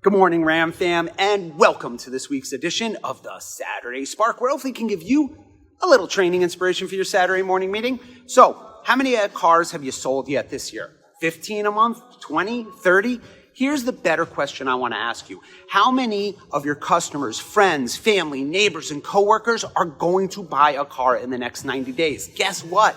Good morning, Ram fam, and welcome to this week's edition of the Saturday Spark, where hopefully can give you a little training inspiration for your Saturday morning meeting. So, how many cars have you sold yet this year? 15 a month? 20? 30? Here's the better question I want to ask you. How many of your customers, friends, family, neighbors, and coworkers are going to buy a car in the next 90 days? Guess what?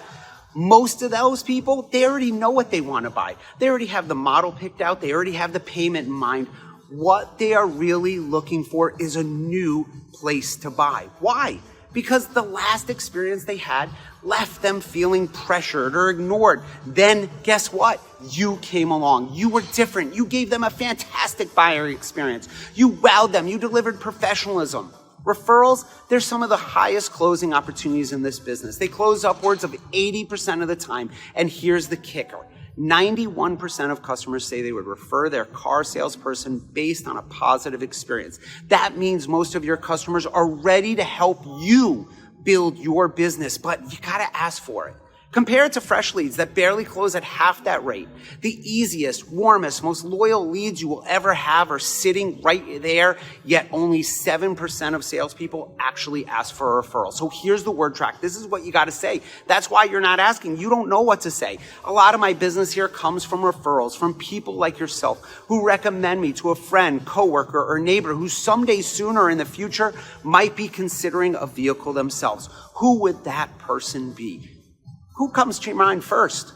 Most of those people, they already know what they want to buy. They already have the model picked out. They already have the payment in mind. What they are really looking for is a new place to buy. Why? Because the last experience they had left them feeling pressured or ignored. Then guess what? You came along. You were different. You gave them a fantastic buyer experience. You wowed them. You delivered professionalism. Referrals, they're some of the highest closing opportunities in this business. They close upwards of 80% of the time. And here's the kicker. 91% of customers say they would refer their car salesperson based on a positive experience. That means most of your customers are ready to help you build your business, but you gotta ask for it. Compare it to fresh leads that barely close at half that rate. The easiest, warmest, most loyal leads you will ever have are sitting right there, yet only 7% of salespeople actually ask for a referral. So here's the word track. This is what you got to say. That's why you're not asking. You don't know what to say. A lot of my business here comes from referrals, from people like yourself who recommend me to a friend, coworker, or neighbor who someday soon or in the future might be considering a vehicle themselves. Who would that person be? Who comes to your mind first?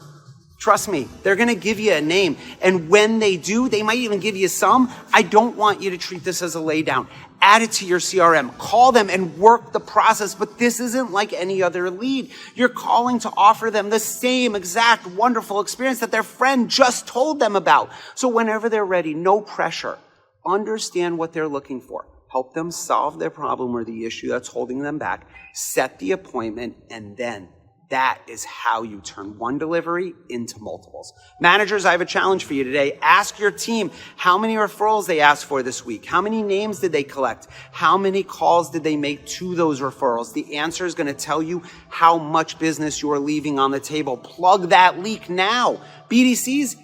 Trust me, they're going to give you a name. And when they do, they might even give you some. I don't want you to treat this as a lay down. Add it to your CRM. Call them and work the process. But this isn't like any other lead. You're calling to offer them the same exact wonderful experience that their friend just told them about. So whenever they're ready, no pressure. Understand what they're looking for. Help them solve their problem or the issue that's holding them back. Set the appointment, and then that is how you turn one delivery into multiples. Managers, I have a challenge for you today. Ask your team how many referrals they asked for this week. How many names did they collect? How many calls did they make to those referrals? The answer is going to tell you how much business you are leaving on the table. Plug that leak now. BDCs,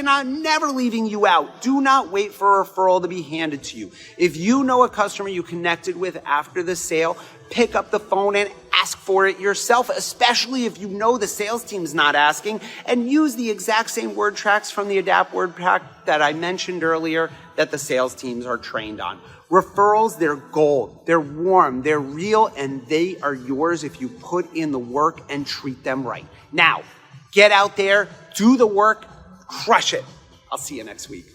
I'm never leaving you out. Do not wait for a referral to be handed to you. If you know a customer you connected with after the sale, pick up the phone and ask for it yourself, especially if you know the sales team's not asking, and use the exact same word tracks from the Adapt word track that I mentioned earlier that the sales teams are trained on. Referrals, they're gold, they're warm, they're real, and they are yours if you put in the work and treat them right. Now, get out there, do the work, crush it. I'll see you next week.